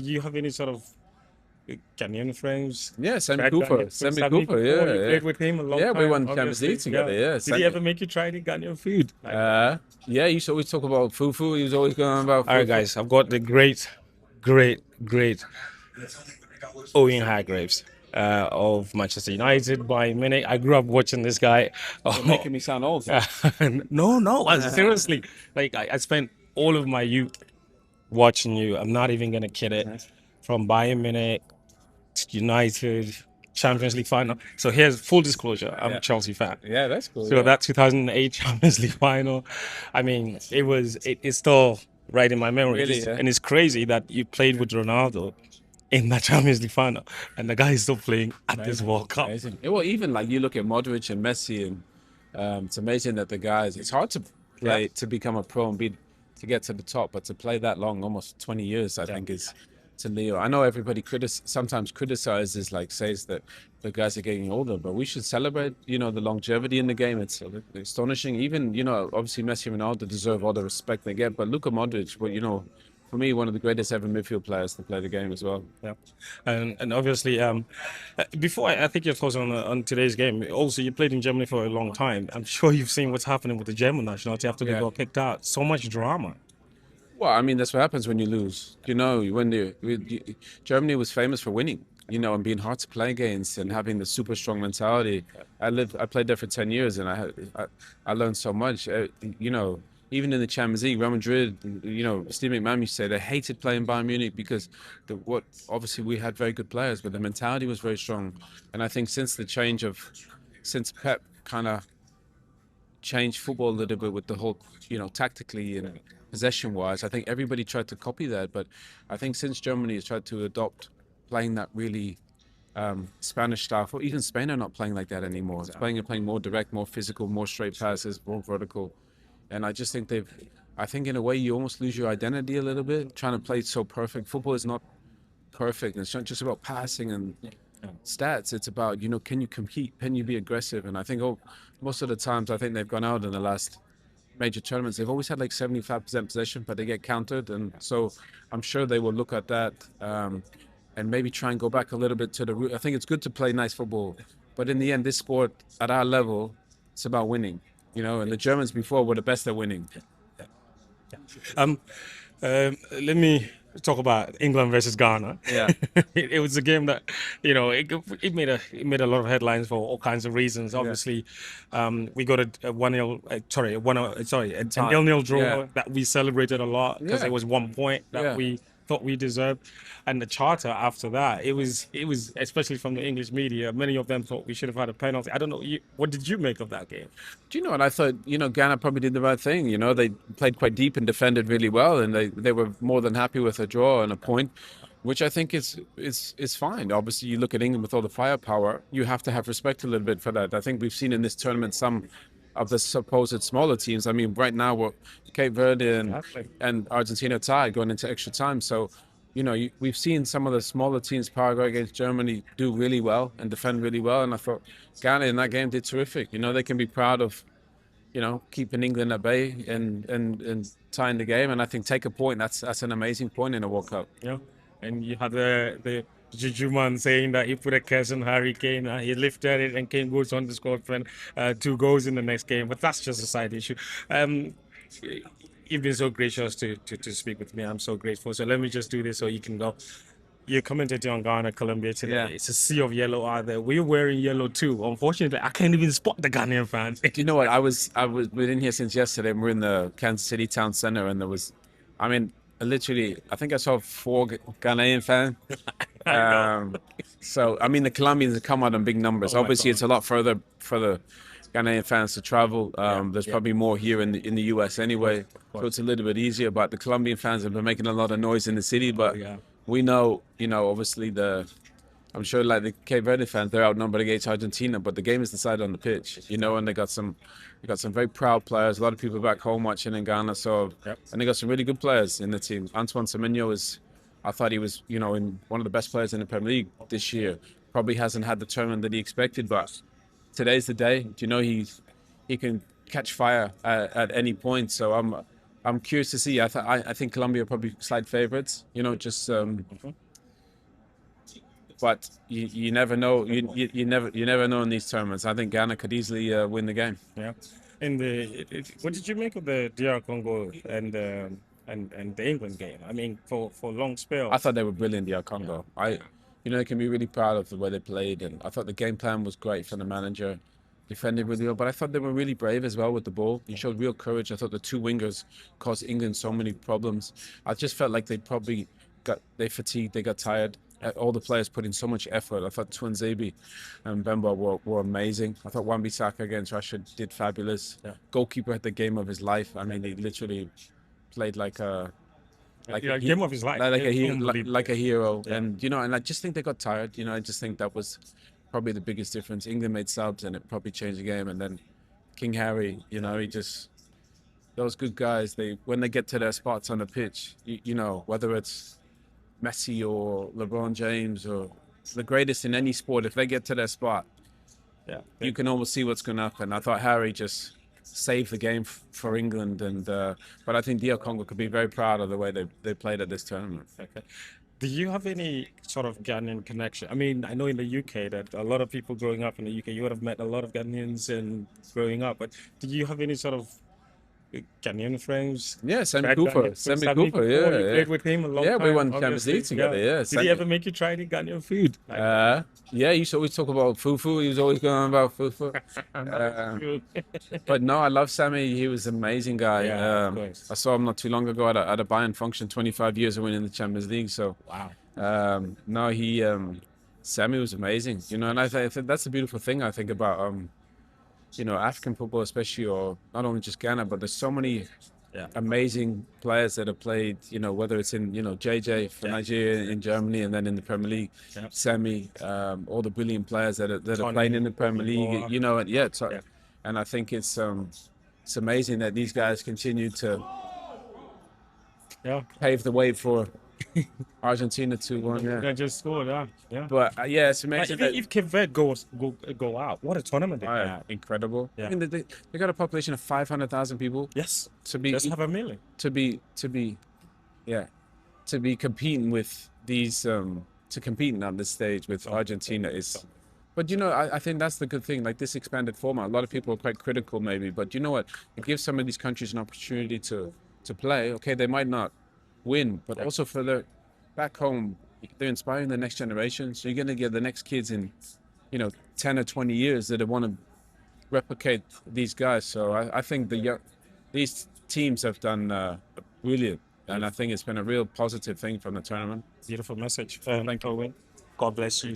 Do you have any sort of Ghanaian friends? Yeah, Sammy Tried Cooper. Ghanaian food? Sammy Sammy Cooper, Cooper, you yeah, yeah. played with him a long Yeah, we time, won Champions obviously. League Yeah. together, yeah. Did he Sammy. ever make you try the Ghanaian food? Yeah, he used to always talk about fufu. He was always going on about All right, fufu. guys, I've got the great Owen Hargreaves of Manchester United by minute. I grew up watching this guy. You're making me sound old. No, seriously. Like I spent all of my youth watching you. I'm not even gonna kid it. From Bayern Munich, United, Champions League final. So here's full disclosure: I'm a Yeah. Chelsea fan. Yeah, that's cool. So Yeah. that 2008 Champions League final, I mean, it's still right in my memory. Really, yeah. And it's crazy that you played with Ronaldo in that Champions League final, and the guy is still playing at this World Cup. Amazing. Yeah, well, even like you look at Modric and Messi, and it's amazing that the guys. It's hard to play to become a pro and be to get to the top, but to play that long, almost 20 years, I think is to Leo. I know everybody sometimes criticizes, like says that the guys are getting older, but we should celebrate, the longevity in the game. It's astonishing. Even, obviously Messi and Ronaldo deserve all the respect they get, but Luka Modric, well, for me, one of the greatest ever midfield players to play the game as well. Yeah, and obviously, before I think your thoughts on today's game. Also, you played in Germany for a long time. I'm sure you've seen what's happening with the German nationality after they Yeah. got kicked out. So much drama. Well, I mean, that's what happens when you lose. Germany was famous for winning, and being hard to play against and having the super strong mentality. I played there for 10 years, and I learned so much. Even in the Champions League, Real Madrid, Steve McMahon used to say they hated playing Bayern Munich because obviously we had very good players, but the mentality was very strong. And I think since Pep kind of changed football a little bit with the whole, tactically and possession wise. I think everybody tried to copy that, but I think since Germany has tried to adopt playing that really Spanish style, or even Spain are not playing like that anymore. It's playing more direct, more physical, more straight passes, more vertical. And I just think I think in a way you almost lose your identity a little bit trying to play so perfect. Football is not perfect. It's not just about passing and stats. It's about, can you compete? Can you be aggressive? And I think most of the times I think they've gone out in the last major tournaments, they've always had like 75% possession, but they get countered. And so I'm sure they will look at that and maybe try and go back a little bit to the root. I think it's good to play nice football, but in the end, this sport at our level, it's about winning, and the Germans before were the best at winning. Um, Let me talk about England versus Ghana. Yeah. It was a game that, it made a lot of headlines for all kinds of reasons. Obviously, we got a 1-0, sorry, a Tie. 0-0 draw Yeah. that we celebrated a lot because Yeah. it was 1 point that Yeah. we thought we deserved. And the charter after that, it was especially from the English media, many of them thought we should have had a penalty. I don't know, what did you make of that game? Do you know what I thought? Ghana probably did the right thing. They played quite deep and defended really well, and they were more than happy with a draw and a point, which I think is fine. Obviously, you look at England with all the firepower, you have to have respect a little bit for that. I think we've seen in this tournament some of the supposed smaller teams. I mean, right now we're Cape Verde and Argentina tied going into extra time. So, we've seen some of the smaller teams, Paraguay against Germany, do really well and defend really well. And I thought Ghana in that game did terrific. They can be proud of, keeping England at bay and tying the game. And I think take a point. That's an amazing point in a World Cup. Yeah, and you had the Juju man saying that he put a curse on Harry Kane. He lifted it, and Kane goes on to score 2 goals in the next game. But that's just a side issue. Um, you've been so gracious to speak with me. I'm so grateful. So let me just do this so you can go. You're commentating on Ghana, Colombia today. Yeah. It's a sea of yellow out there. We're wearing yellow too. Unfortunately, I can't even spot the Ghanaian fans. Do you know what? We're in here since yesterday. And we're in the Kansas City town center, and there was, I mean, literally, I think I saw 4 Ghanaian fans. So I mean, the Colombians come out in big numbers. Oh my Obviously, God. it's a lot further for the Ghanaian fans to travel. There's probably more here in the US anyway, so it's a little bit easier. But the Colombian fans have been making a lot of noise in the city. But yeah. we know, obviously I'm sure like the Cape Verde fans, they're outnumbered against Argentina, but the game is decided on the pitch, and they got some very proud players. A lot of people back home watching in Ghana, and they got some really good players in the team. Antoine Semenyo I thought he was, in one of the best players in the Premier League this year. Probably hasn't had the tournament that he expected, but today's the day. He can catch fire at any point. So I'm curious to see. I think Colombia are probably slight favorites. You know, just but you never know. You never know in these tournaments. I think Ghana could easily win the game. Yeah. And what did you make of the DR Congo and the England game? I mean, for long I spells. thought they were brilliant, the Congo. They can be really proud of the way they played, and I thought the game plan was great from the manager. Defended really well, but I thought they were really brave as well with the ball. They showed real courage. I thought the two wingers caused England so many problems. I just felt like they fatigued, they got tired. All the players put in so much effort. I thought Twanzebe and Bemba were amazing. I thought Wan-Bissaka against Russia did fabulous. Yeah. Goalkeeper had the game of his life. I mean, he literally played like a Game of his life. like a hero. Yeah. And I just think they got tired. I just think that was probably the biggest difference. England made subs, and it probably changed the game. And then King Harry, he just those good guys. When they get to their spots on the pitch, whether it's Messi or LeBron James or the greatest in any sport, if they get to their spot, Yeah. you can almost see what's going to happen. I thought Harry just saved the game for England, but I think DR Congo could be very proud of the way they played at this tournament. Okay. Do you have any sort of Ghanaian connection? I mean, I know in the UK that a lot of people growing up in the UK, you would have met a lot of Ghanaians and growing up, but do you have any sort of Ghanaian friends? Yeah, Sammy Bad Cooper. Ghanaian Sammy friends? Cooper, You yeah. played with him a long Yeah, time. we won Champions obviously. League together, yeah. Did he ever make you try any Ghanaian food? Yeah, he used to always talk about fufu. He was always going on about fufu. But no, I love Sammy. He was an amazing guy. Yeah, of course. I saw him not too long ago at a Bayern function, 25 years of winning the Champions League. So, Wow. no, Sammy was amazing. And I think that's the beautiful thing I think about, African football, especially, or not only just Ghana, but there's so many amazing players that have played, whether it's in, JJ for Nigeria, in Germany, and then in the Premier League, Sammy, all the brilliant players that are playing in the Premier League, and I think it's amazing that these guys continue to pave the way for Argentina to win. Yeah. They just scored, yeah. But it's Like, amazing if Cape Verde go out, what a tournament they had. incredible. Yeah. I mean, they got a population of 500,000 people. Yes. To be Just have a million. to be competing with these to competing on this stage with Argentina is. But I think that's the good thing. Like this expanded format, a lot of people are quite critical, maybe. But you know what? It gives some of these countries an opportunity to play. Okay, they might not win, but also for their back home, they're inspiring the next generation. So you're going to get the next kids in, 10 or 20 years that want to replicate these guys. So I think these teams have done brilliant, and I think it's been a real positive thing from the tournament. Beautiful message. Thank you, Owen. God bless you.